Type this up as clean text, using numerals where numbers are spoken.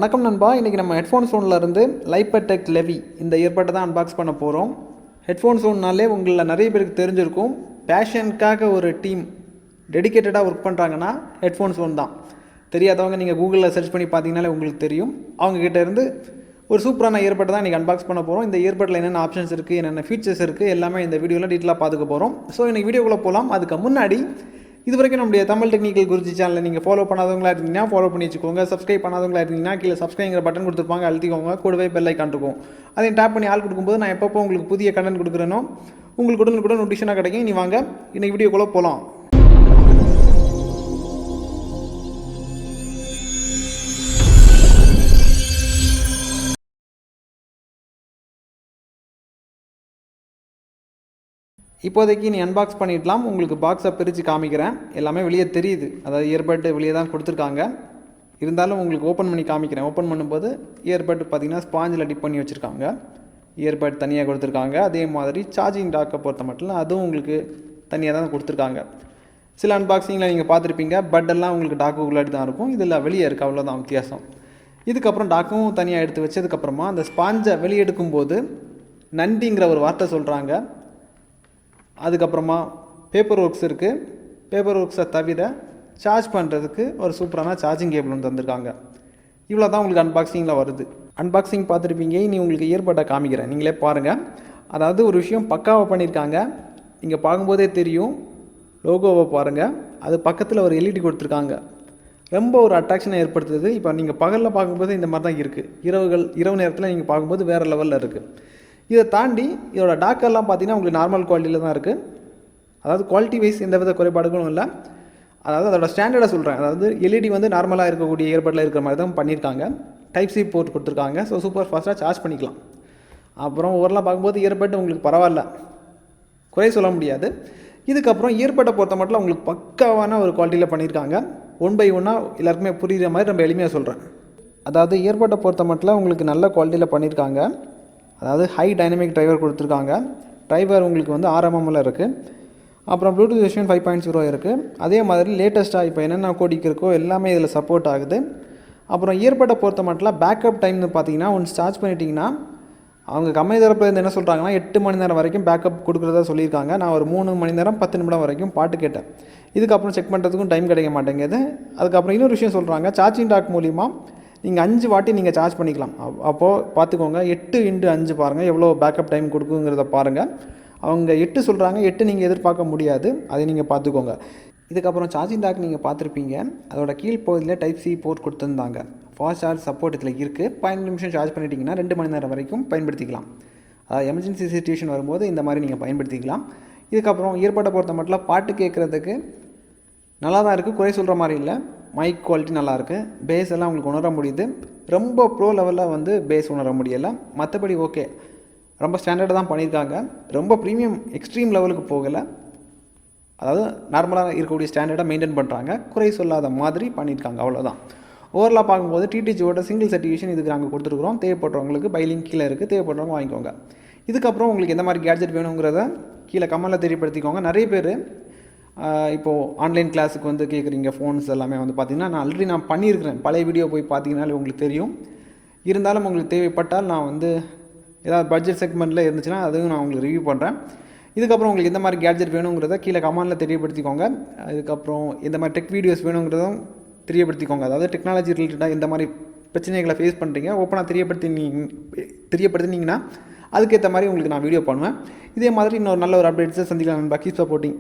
வணக்கம் நண்பா. இன்றைக்கி நம்ம ஹெட்ஃபோன் ஃபோனில் இருந்து லைப்பர்டெக் லெவி இந்த இயர்பட்டை தான் அன்பாக்ஸ் பண்ண போகிறோம். ஹெட்ஃபோன் ஃபோன்னாலே உங்களில் நிறைய பேருக்கு தெரிஞ்சிருக்கும். பேஷனுக்காக ஒரு டீம் டெடிக்கேட்டடாக ஒர்க் பண்ணுறாங்கன்னா ஹெட்ஃபோன் ஃபோன் தான். தெரியாதவங்க நீங்கள் கூகுளில் சர்ச் பண்ணி பார்த்தீங்கனாலே உங்களுக்கு தெரியும். அவங்ககிட்ட இருந்து ஒரு சூப்பரான இயர்பட்டை தான் இன்றைக்கி அன்பாக்ஸ் பண்ண போகிறோம். இந்த இயர்பட்டில் என்னென்ன ஆப்ஷன்ஸ் இருக்குது, என்னென்ன ஃபீச்சர்ஸ் இருக்குது, எல்லாமே இந்த வீடியோவில் டீட்டெயிலாக பார்த்துக்க போகிறோம். ஸோ இன்றைக்கி வீடியோக்குள்ளே போகலாம். அதுக்கு முன்னாடி இது வரைக்கும் நம்முடைய தமிழ் டெக்னிக்கல் குருஜி சேனலில் நீங்கள் ஃபாலோ பண்ணாதவங்களா இருந்தீங்கன்னா ஃபாலோ பண்ணி வச்சுக்கோங்க. சப்ஸ்கிரைப் பண்ணாதவங்களா இருந்தீங்கன்னா கீழே சப்ஸ்கிரைங்கிற பட்டன் கொடுத்துருப்பாங்க, அழுத்திக்கோங்க. கூடவே பெல் ஐக்கான் இருக்கும், அதையும் டேப் பண்ணி ஆள் கொடுக்கும்போது நான் எப்பப்போ உங்களுக்கு புதிய கண்டென்ட் கொடுக்குறேனோ உங்களுக்கு உடனுக்குடன் நோட்டிஃபிகேஷனாக கிடைக்கும். நீ வாங்க இன்றைக்கி வீடியோக்குள்ளே போகலாம். இப்போதைக்கு நீ அன்பாக்ஸ் பண்ணிடலாம். உங்களுக்கு பாக்ஸை பிரித்து காமிக்கிறேன். எல்லாமே வெளியே தெரியுது, அதாவது இயர்பட் வெளியே தான் கொடுத்துருக்காங்க. இருந்தாலும் உங்களுக்கு ஓப்பன் பண்ணி காமிக்கிறேன். ஓப்பன் பண்ணும்போது இயர்பட் பார்த்திங்கன்னா ஸ்பாஞ்சில் டிப் பண்ணி வச்சுருக்காங்க. இயர்பட் தனியாக கொடுத்துருக்காங்க. அதே மாதிரி சார்ஜிங் டாக்கை பொறுத்த மட்டும் அதுவும் உங்களுக்கு தனியாக தான் கொடுத்துருக்காங்க. சில அன்பாக்சிங்கில் நீங்கள் பார்த்துருப்பீங்க, பட்டெல்லாம் உங்களுக்கு டாக்கு உள்ளாடி தான் இருக்கும். இதில் வெளியே இருக்குது, அவ்வளோதான் வித்தியாசம். இதுக்கப்புறம் டாக்கும் தனியாக எடுத்து வச்சதுக்கப்புறமா அந்த ஸ்பாஞ்சை வெளியெடுக்கும்போது நன்றிங்கிற ஒரு வார்த்தை சொல்கிறாங்க. அதுக்கப்புறமா பேப்பர் ஒர்க்ஸ் இருக்குது. பேப்பர் ஒர்க்ஸை தவிர சார்ஜ் பண்ணுறதுக்கு ஒரு சூப்பரான சார்ஜிங் கேபிள் ஒன்று தந்திருக்காங்க. இவ்வளோ தான் உங்களுக்கு அன்பாக்சிங்கில் வருது. அன்பாக்சிங் பார்த்துருப்பீங்க. இனி உங்களுக்கு இயர்பட்டை காமிக்கிறேன், நீங்களே பாருங்கள். அதாவது ஒரு விஷயம் பக்காவாக பண்ணியிருக்காங்க. இங்கே பார்க்கும்போதே தெரியும், லோகோவை பாருங்கள். அது பக்கத்தில் ஒரு எல்இடி கொடுத்துருக்காங்க. ரொம்ப ஒரு அட்ராக்ஷனை ஏற்படுத்துது. இப்போ நீங்கள் பகலில் பார்க்கும்போது இந்த மாதிரி தான் இருக்குது. இரவு நேரத்தில் நீங்கள் பார்க்கும்போது வேறு லெவலில் இருக்குது. இதை தாண்டி இதோட டாக்கெல்லாம் பார்த்தீங்கன்னா உங்களுக்கு நார்மல் குவாலிட்டியில் தான் இருக்குது. அதாவது குவாலிட்டி வைஸ் எந்த வித குறைபாடுகளும் இல்லை. அதாவது அதோட ஸ்டாண்டர்டாக சொல்கிறேன். அதாவது எல்இடி வந்து நார்மலாக இருக்கக்கூடிய இயர்பட்டில் இருக்கிற மாதிரி தான் பண்ணியிருக்காங்க. டைப் சி போர்ட் கொடுத்துருக்காங்க. ஸோ சூப்பர் ஃபாஸ்ட்டாக சார்ஜ் பண்ணிக்கலாம். அப்புறம் ஓவரெலாம் பார்க்கும்போது இயர்பட் உங்களுக்கு பரவாயில்ல, குறை சொல்ல முடியாது. இதுக்கப்புறம் இயர்பட்டை பொறுத்த மட்டும் உங்களுக்கு பக்காவான ஒரு குவாலிட்டியில் பண்ணியிருக்காங்க. 1/1 எல்லாருக்குமே புரிகிற மாதிரி நம்ம எளிமையாக சொல்கிறேன். அதாவது இயர்பட்டை பொறுத்த மட்டும் உங்களுக்கு நல்ல குவாலிட்டியில் பண்ணியிருக்காங்க. அதாவது ஹை டைனமிக் டிரைவர் கொடுத்துருக்காங்க. டிரைவர் உங்களுக்கு வந்து 6mm இருக்குது. அப்புறம் ப்ளூடூத் வெர்ஷன் 5.0 இருக்குது. அதே மாதிரி லேட்டஸ்ட்டாக இப்போ என்னென்ன கோடிக்கு இருக்கோ எல்லாமே இதில் சப்போர்ட் ஆகுது. அப்புறம் இயர்பட்டை பொறுத்த மட்டும் பேக்கப் டைம்னு பார்த்தீங்கன்னா ஒன்று சார்ஜ் பண்ணிட்டீங்கன்னா அவங்க கம்பெனி தரப்புலேருந்து என்ன சொல்கிறாங்கன்னா 8 மணி நேரம் வரைக்கும் பேக்கப் கொடுக்குறதா சொல்லியிருக்காங்க. நான் ஒரு 3 மணி நேரம் 10 நிமிடம் வரைக்கும் பாட்டு கேட்டேன். இதுக்கப்புறம் செக் பண்ணுறதுக்கும் டைம் கிடைக்க மாட்டேங்குது. அதுக்கப்புறம் இன்னொரு விஷயம் சொல்கிறாங்க, சார்ஜிங் டாக் மூலிமா நீங்கள் 5 வாட்டி நீங்கள் சார்ஜ் பண்ணிக்கலாம். அப்போது பார்த்துக்கோங்க, 8x5 பாருங்கள் எவ்வளோ பேக்கப் டைம் கொடுக்குங்கிறத பாருங்கள். அவங்க 8 சொல்கிறாங்க, 8 நீங்கள் எதிர்பார்க்க முடியாது, அதை நீங்கள் பார்த்துக்கோங்க. இதுக்கப்புறம் சார்ஜிங் டாக் நீங்கள் பார்த்துருப்பீங்க. அதோட கீழ்ப்பகுதியில் டைப் சி போர்ட் கொடுத்துருந்தாங்க. ஃபாஸ்ட் சார்ஜ் சப்போர்ட் இதில் இருக்குது. 15 நிமிஷம் சார்ஜ் பண்ணிட்டீங்கன்னா 2 மணி நேரம் வரைக்கும் பயன்படுத்திக்கலாம். அதாவது எமர்ஜென்சி சிச்சுவேஷன் வரும்போது இந்த மாதிரி நீங்கள் பயன்படுத்திக்கலாம். இதுக்கப்புறம் இயர்பட்டை பொறுத்த மட்டும் பாட்டு கேட்குறதுக்கு நல்லா தான் இருக்குது, குறை சொல்கிற மாதிரி இல்லை. மைக் குவாலிட்டி நல்லாயிருக்கு. பேஸ் எல்லாம் உங்களுக்கு உணர முடியுது. ரொம்ப ப்ரோ லெவலில் வந்து பேஸ் உணர முடியலை. மற்றபடி ஓகே, ரொம்ப ஸ்டாண்டர்டாக தான் பண்ணியிருக்காங்க. ரொம்ப ப்ரீமியம் எக்ஸ்ட்ரீம் லெவலுக்கு போகலை. அதாவது நார்மலாக இருக்கக்கூடிய ஸ்டாண்டர்டாக மெயின்டைன் பண்ணுறாங்க. குறை சொல்லாத மாதிரி பண்ணியிருக்காங்க, அவ்வளோதான். ஓவரலாக பார்க்கும்போது டிடிஜியோட சிங்கிள் சர்டிஃபிகேஷன் இதுக்கு நாங்கள் கொடுத்துருக்குறோம். தேவைப்படுறவங்களுக்கு பைலிங் கீழே இருக்குது, தேவைப்படுறவங்க வாங்கிக்கோங்க. இதுக்கப்புறம் உங்களுக்கு எந்த மாதிரி கேட்ஜெட் வேணுங்கிறத கீழே கமெண்ட்டில் தெரியப்படுத்திக்கோங்க. நிறைய பேர் இப்போது ஆன்லைன் கிளாஸுக்கு வந்து கேட்குறீங்க. ஃபோன்ஸ் எல்லாமே வந்து பார்த்திங்கன்னா நான் ஆல்ரெடி பண்ணியிருக்கிறேன். பழைய வீடியோ போய் பார்த்தீங்கன்னாலே உங்களுக்கு தெரியும். இருந்தாலும் உங்களுக்கு தேவைப்பட்டால் நான் வந்து ஏதாவது பட்ஜெட் செக்மெண்ட்டில் இருந்துச்சுன்னா அதுவும் நான் உங்களுக்கு ரிவ்யூ பண்ணுறேன். இதுக்கப்புறம் உங்களுக்கு எந்த மாதிரி கேட்ஜெட் வேணுங்கிறத கீழே கமெண்ட்டில் தெரியப்படுத்திக்கோங்க. அதுக்கப்புறம் இந்த மாதிரி டெக் வீடியோஸ் வேணுங்கிறதும் தெரியப்படுத்திக்கோங்க. அதாவது டெக்னாலஜி ரிலேட்டடாக இந்த மாதிரி பிரச்சனைகளை ஃபேஸ் பண்ணுறீங்க, ஓப்பனாக தெரியப்படுத்தினீங்கன்னா அதுக்கேற்ற மாதிரி உங்களுக்கு நான் வீடியோ பண்ணுவேன். இதே மாதிரி இன்னொரு நல்ல ஒரு அப்டேட்ஸை சந்திக்கலாம். Keep supporting.